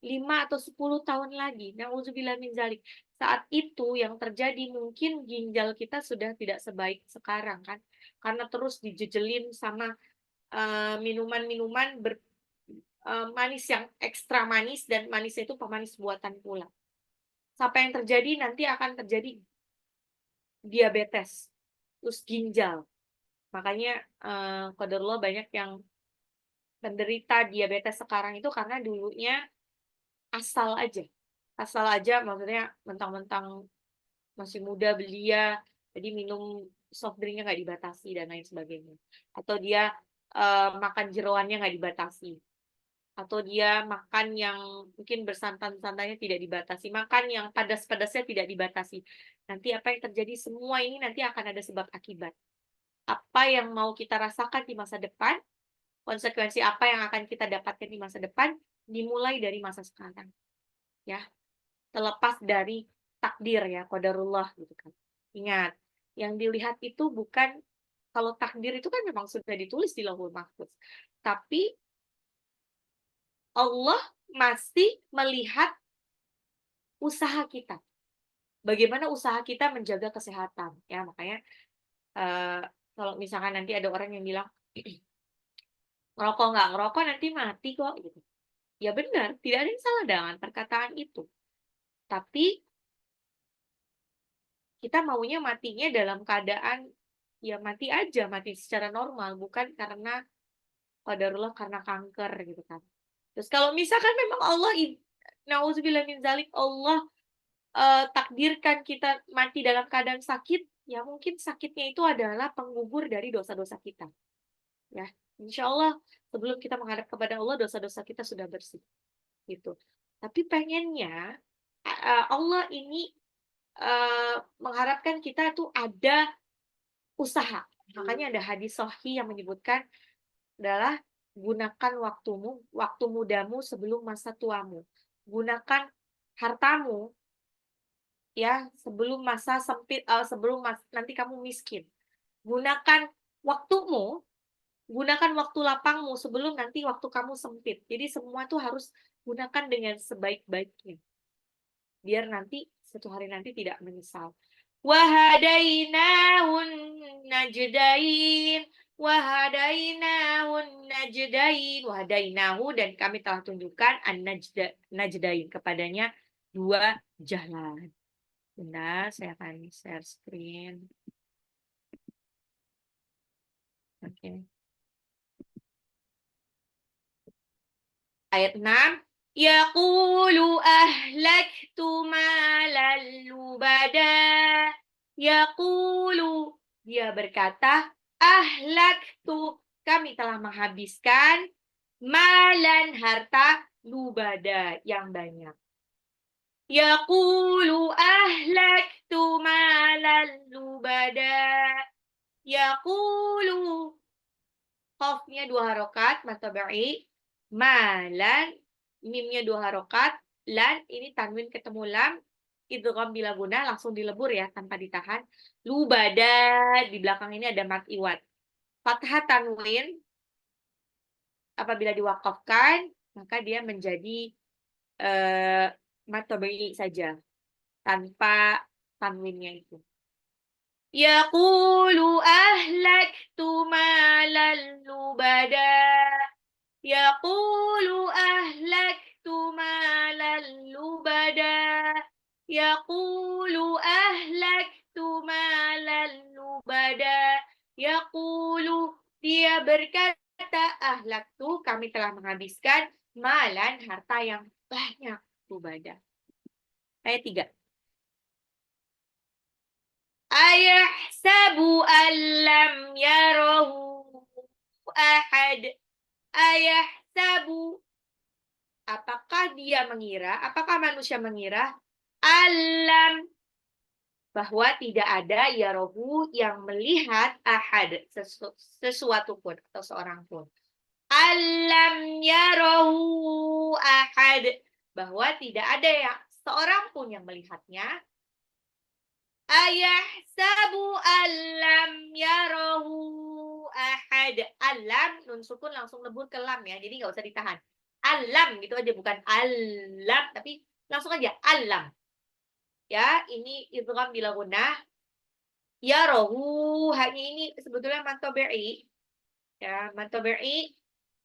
5 atau 10 tahun lagi. Nauzubillah min zalik. Saat itu yang terjadi mungkin ginjal kita sudah tidak sebaik sekarang kan. Karena terus dijejelin sama minuman-minuman manis yang ekstra manis dan manisnya itu pemanis buatan pula. Sampai yang terjadi nanti akan terjadi diabetes, terus ginjal. Makanya qadarullah banyak yang penderita diabetes sekarang itu karena dulunya asal aja maksudnya mentang-mentang masih muda belia jadi minum soft drinknya nggak dibatasi dan lain sebagainya, atau dia makan jeroannya nggak dibatasi, atau dia makan yang mungkin bersantan-santannya tidak dibatasi, makan yang padas-padasnya tidak dibatasi. Nanti apa yang terjadi, semua ini nanti akan ada sebab akibat. Apa yang mau kita rasakan di masa depan, konsekuensi apa yang akan kita dapatkan di masa depan, dimulai dari masa sekarang. Ya, terlepas dari takdir ya, qadarullah gitu kan. Ingat, yang dilihat itu bukan, kalau takdir itu kan memang sudah ditulis di Lauhul Mahfuz. Tapi Allah masih melihat usaha kita. Bagaimana usaha kita menjaga kesehatan ya, makanya kalau misalkan nanti ada orang yang bilang ngerokok nggak ngerokok nanti mati kok gitu. Ya benar, tidak ada yang salah dengan perkataan itu. Tapi kita maunya matinya dalam keadaan ya mati aja, mati secara normal, bukan karena qadarullah karena kanker gitu kan. Terus kalau misalkan memang Allah nauzubillah min zalik, Allah takdirkan kita mati dalam keadaan sakit, ya mungkin sakitnya itu adalah penggugur dari dosa-dosa kita. Ya, insya Allah sebelum kita menghadap kepada Allah, dosa-dosa kita sudah bersih. Gitu. Tapi pengennya Allah ini mengharapkan kita tuh ada usaha. Makanya ada hadis sahih yang menyebutkan adalah gunakan waktu mudamu sebelum masa tuamu. Gunakan hartamu ya sebelum masa sempit, nanti kamu miskin. Gunakan waktumu, gunakan waktu lapangmu sebelum nanti waktu kamu sempit. Jadi semua tuh harus gunakan dengan sebaik-baiknya. Biar nanti suatu hari nanti tidak menyesal. Wahadainahun najdain, wahadainahun najdain, wahadainahu, dan kami telah tunjukkan najdain kepadanya dua jalan. Benar, saya akan share screen. Oke. Ayat 6. Yaqulu ahlaktu malan lubada. Yaqulu, dia berkata, ahlaktu, kami telah menghabiskan malan, harta, lubada, yang banyak. Yaqulu ahlaktu malan lubada. Yaqulu, qafnya 2 harokat, mataba'i, malan, mimnya 2 harokat, lan, ini tanwin ketemu lam, idgham bila guna, langsung dilebur ya, tanpa ditahan. Lubada, di belakang ini ada mat iwat. Fathah tanwin, apabila diwakafkan, maka dia menjadi mat tabi'i saja, tanpa tanwinnya itu. Yaqulu ahlaktu malan lubada. Yaqulu ahlaktu malan lubada. Yaqulu ahlaktu malan lubada. Yaqulu, dia berkata, ahlaktu, kami telah menghabiskan malan, harta yang banyak, lubada. Ayat 3. Ayahsabu allam yarahu ahad. Ayahsabu, apakah dia mengira, apakah manusia mengira, alam, bahwa tidak ada yarahu, yang melihat, ahad, sesuatu pun atau seorang pun. Alam yarahu ahad, bahwa tidak ada yang seorang pun yang melihatnya. Ayahsabu allam yarahu ahad. Alam, nun sukun langsung lebur ke lam ya. Jadi nggak usah ditahan. Alam gitu aja, bukan alam, tapi langsung aja alam. Ya, ini idgham bila gunnah. Yarahu, hanya ini sebetulnya mantobi'i. Ya, mantobi'i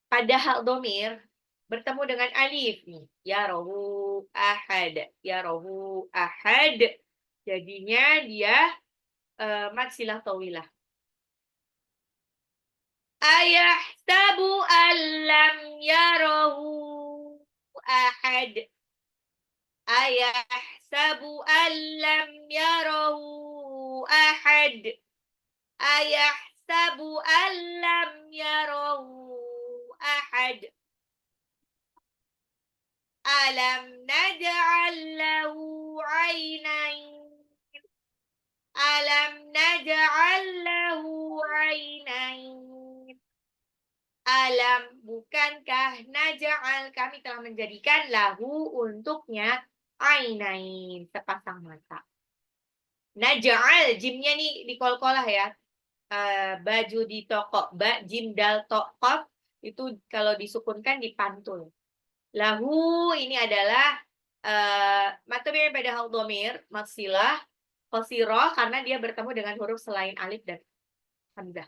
pada hal domir bertemu dengan alif nih. Yarahu ahad. Yarahu ahad. Jadinya dia mad silah tawilah. Ayahsabu allam yarahu ahad. Ayahsabu allam yarahu ahad. Ayahsabu allam yarahu ahad. Alam naj'al lahu 'ainain. Alam naj'al lahu 'ainain. Alam, bukankah naj'al, kami telah menjadikan lahu untuknya 'ainain, sepasang mata. Naj'al, jimnya nih dikol-kolah ya. Baju di toko, ba, jim, dal, to, qaf, itu kalau disukunkan dipantul. Lahu ini adalah materi pada hal domir, maksilah, qasirah, karena dia bertemu dengan huruf selain alif dan hamzah.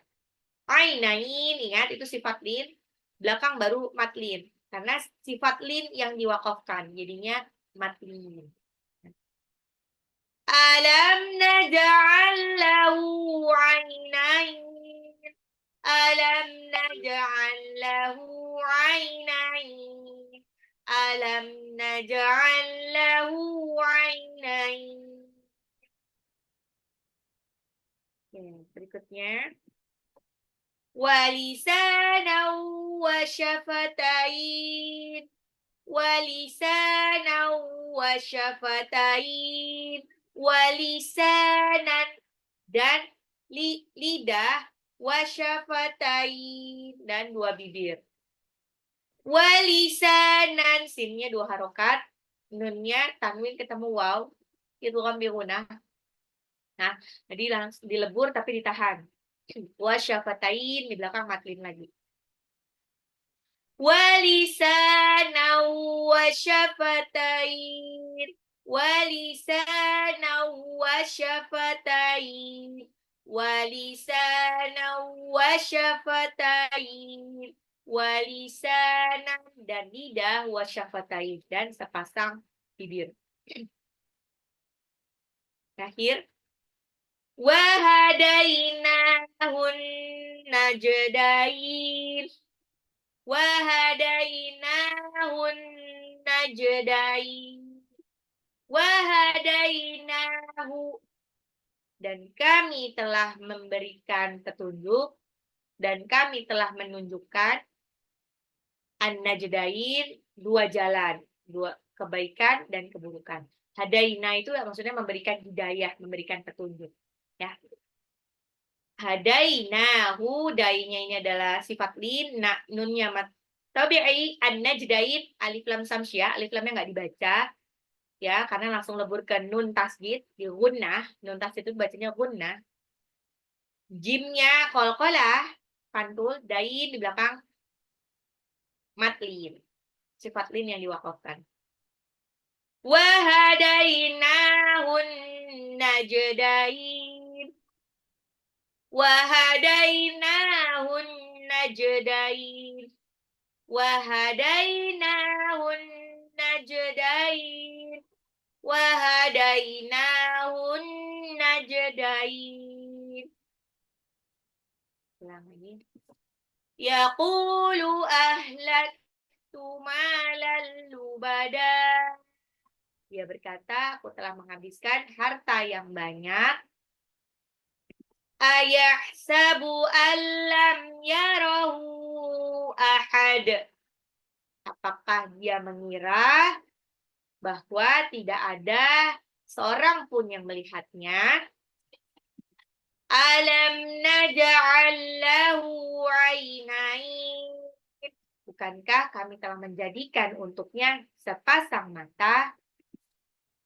Ainain, ingat itu sifat lin, belakang baru matlin. Karena sifat lin yang diwakafkan, jadinya matlin. Alam naj'al lahu 'ainain. Alam naj'al lahu 'ainain. Alam naj'al lahu 'ainain. Berikutnya. Walisanan wa syafatain. Walisanan wa syafatain. Walisanan dan lidah, wa syafatain dan dua bibir. Walisanan, sinnya dua harokat, nunnya tanwin ketemu waw, itu kan birunah. Nah, jadi langsung dilebur tapi ditahan. Wa syafatain, di belakang matlin lagi. Walisanan wa syafatain. Walisanan wa syafatain. Walisanan wa syafatain. Walisanan dan lidah, wa syafatain dan sepasang bibir. Terakhir. Wahadainahun najdain. Wahadainahun najdain. Wahadainahu, dan kami telah memberikan petunjuk dan kami telah menunjukkan an-najdain, dua jalan, dua kebaikan dan keburukan. Hadaina itu maksudnya memberikan hidayah, memberikan petunjuk. Ya. Hadainahu, dainya ini adalah sifat lin, nunnya mat tabi'i, an-najdain, alif lam samsyah, alif lamnya nggak dibaca. Ya, karena langsung lebur ke nun tasdid di gunnah. Nun tasdid itu bacanya gunnah. Jimnya qalqalah, pantul, dain di belakang matlin. Sifat lin yang diwakafkan. Wa hadainahun najdain. Wa hadainahun najdain. Wa hadainahun najdain. Wa hadainahun najdain. Ulang lagi. Yaqulu ahlaktu malan lubada. Dia berkata, aku telah menghabiskan harta yang banyak. Ayahsabu allam yarahu ahad. Apakah dia mengira bahwa tidak ada seorang pun yang melihatnya? Alam naj'al lahu 'ainain. Bukankah kami telah menjadikan untuknya sepasang mata?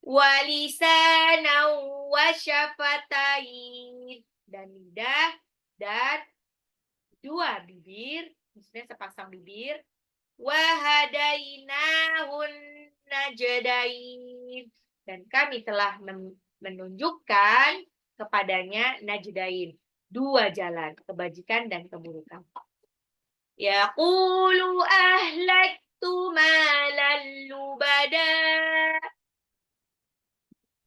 walisanan wasyafatain, dan lidah dan dua bibir, maksudnya sepasang bibir. Wahadainahun najdain, dan kami telah menunjukkan kepadanya najdain, dua jalan, kebajikan dan keburukan. Yaqulu ahlaktu malan lubada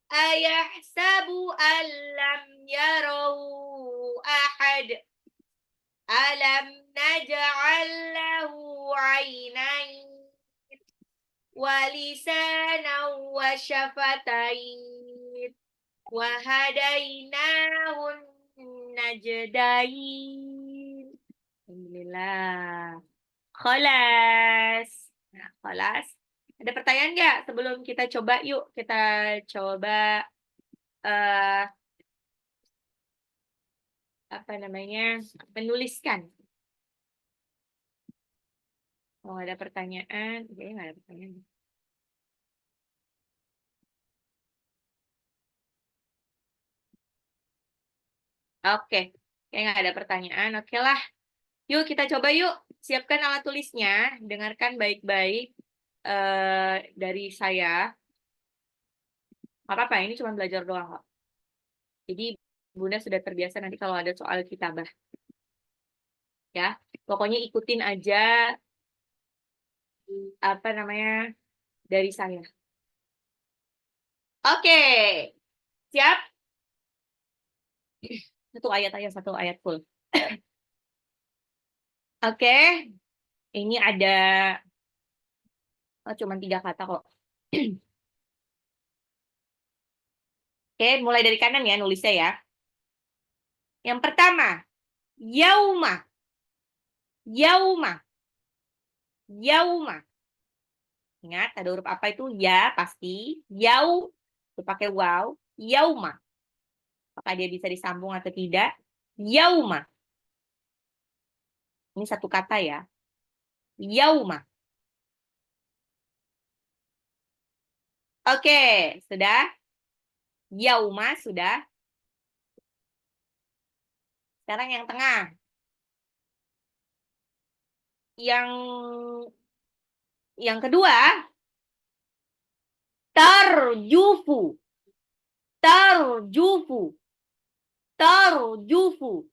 ayahsabu an lam yarahu ahad alam naj'al lahu 'ainain walisanan wa syafatain wa hadainahun najdain. Alhamdulillah. Kholas. Nah, kholas. Ada pertanyaan nggak sebelum kita coba? Yuk, kita coba apa namanya? Menuliskan. Oh, ada pertanyaan. Kayaknya nggak ada pertanyaan. Oke, kayak nggak ada pertanyaan. Oke lah. Yuk kita coba yuk. Siapkan alat tulisnya. Dengarkan baik-baik dari saya. Nggak apa-apa, ini cuma belajar doang kok. Jadi Bunda sudah terbiasa nanti kalau ada soal kitabah. Ya, pokoknya ikutin aja apa namanya dari saya. Oke, siap? Satu ayat aja, satu ayat full. Oke, ini ada cuma 3 kata kok. Oke, mulai dari kanan ya nulisnya ya. Yang pertama, yauma. Yauma. Yauma. Ingat, ada huruf apa itu? Ya, pasti. Yau, itu pakai waw. Yauma. Apakah dia bisa disambung atau tidak? Yauma. Ini satu kata ya. Yauma. Oke, sudah? Yauma sudah. Sekarang yang tengah. Yang kedua, tarjufu. Tarjufu. Tarjufu.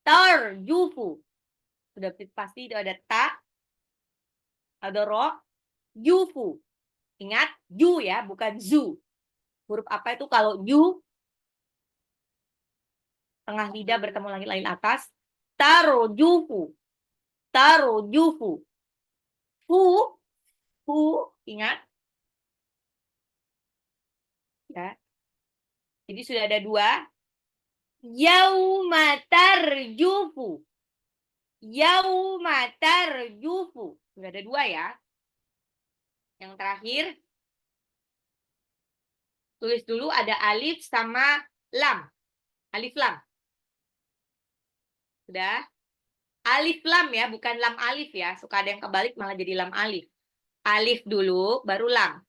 Tarjufu. Sudah pasti itu ada ta, ada ro, yufu. Ingat, yu ya, bukan zu. Huruf apa itu kalau yu, tengah lidah bertemu lagi lain atas. Tarjufu. Tarjufu. Fu, fu, ingat. Ya. Jadi sudah ada 2. Yauma tarjufu. Yauma tarjufu. Sudah ada 2 ya. Yang terakhir, tulis dulu ada alif sama lam. Alif lam. Sudah? Alif lam ya, bukan lam alif ya. Suka ada yang kebalik malah jadi lam alif. Alif dulu, baru lam.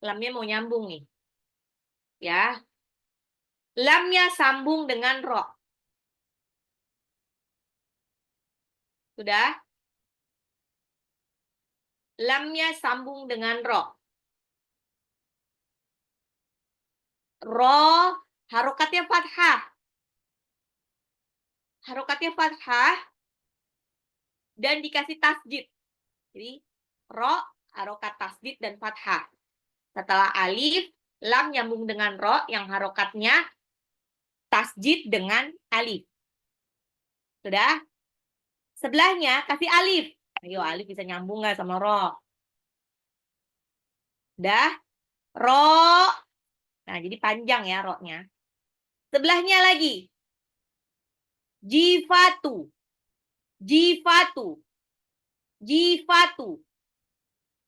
Lamnya mau nyambung nih. Ya. Lamnya sambung dengan ro. Sudah? Lamnya sambung dengan ro. Ro, harokatnya fathah. Harokatnya fathah dan dikasih tasjid. Jadi, ro, harokat tasjid dan fathah. Setelah alif, lam nyambung dengan ro yang harokatnya tasjid dengan alif. Sudah? Sebelahnya kasih alif. Ayo, alif bisa nyambung nggak sama ro? Udah? Ro. Nah, jadi panjang ya ro-nya. Sebelahnya lagi. Jifatu. Jifatu. Jifatu.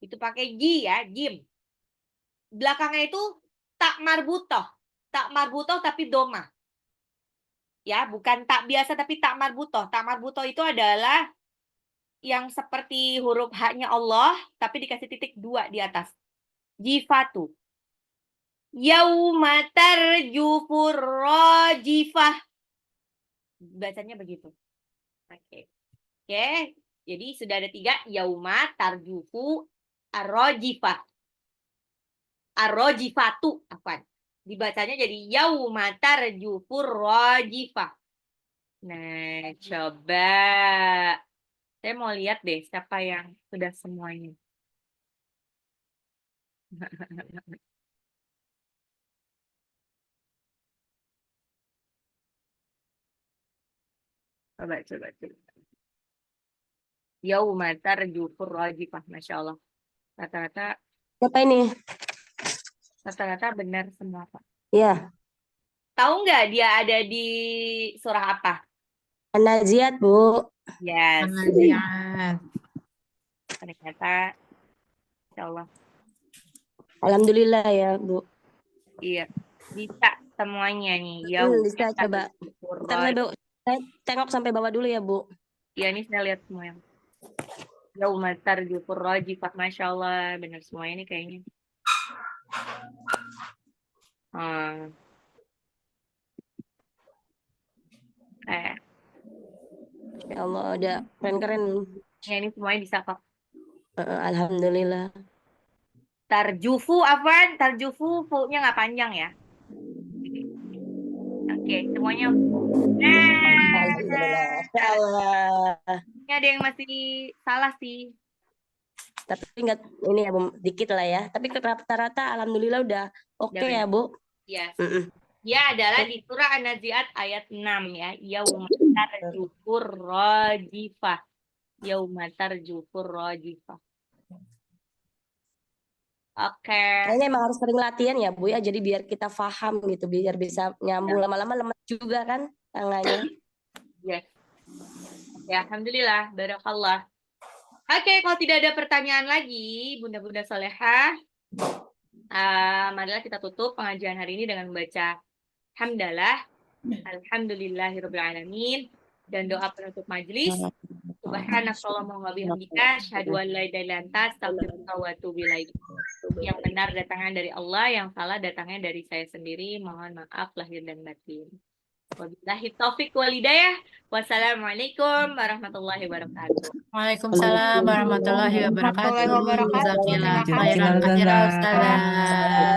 Itu pakai ji ya, jim. Belakangnya itu tak marbutoh. Tak marbutoh tapi doma. Ya, bukan tak biasa tapi tak marbutoh. Tak marbutoh itu adalah yang seperti huruf H-nya Allah, tapi dikasih titik 2 di atas. Jifatu. Yauma tarjufur rajifah. Bacanya begitu. Oke. Oke. Jadi sudah ada 3. Yauma tarjufu arrojifah. Arrojifatu. Apaan? Dibacanya jadi yauma tarjufur rajifah. Nah, coba. Saya mau lihat deh siapa yang sudah semuanya. Coba. Yauma tarjufur rajifah. Masya Allah. Rata-rata Siapa ini? benar semua, Pak. Ya, Tahu nggak dia ada di surah apa? An-Naziat, Bu. Yes. An-Nazi'at. Ternyata, Insya Allah. Alhamdulillah ya, Bu. Iya. Bisa semuanya nih. Yauma Bisa coba. tarjufur Ntar saya tengok sampai bawah dulu ya, Bu. Iya, ini saya lihat semua yang yauma tarjufur rajifah. Masya Allah. Benar semuanya nih kayaknya. Hmm. Ya Allah, ada keren-keren. Ya, ini semuanya bisa kok. Alhamdulillah. Tarjufu, apaan? Tarjufu, fu-nya nggak panjang ya. Oke, semuanya. Nah, Alhamdulillah. Ya Allah. ini ada yang masih salah sih. Tapi enggak ini ya, Bu, dikit lah ya. Tapi rata-rata alhamdulillah udah oke Udah ya, Bu. Ya. Mm-mm. Ya adalah di surah An-Nazi'at ayat 6 ya. Yauma tarjufur rajifah. Yauma tarjufur rajifah. Oke. Kayaknya emang harus sering latihan ya, Bu ya. Jadi biar kita paham gitu, biar bisa nyambung. Lama-lama lemes juga kan tangannya. Yes. Ya, alhamdulillah, barakallah. Oke, kalau tidak ada pertanyaan lagi, Bunda-bunda solehah, marilah kita tutup pengajian hari ini dengan membaca hamdalah, alhamdulillahirabbil alamin, dan doa penutup majelis. Subhanakallahumma wa bihamdika, asyhadu an la ilaha illa anta, astaghfiruka wa atubu ilaik. Yang benar datangnya dari Allah, yang salah datangnya dari saya sendiri. Mohon maaf lahir dan batin. Wabillahi taufik wal hidayah. Wassalamualaikum warahmatullahi wabarakatuh. Waalaikumsalam warahmatullahi wabarakatuh. Warahmatullahi wabarakatuh. Jazakallah Terima kasih. khairan katsira, Ustazah.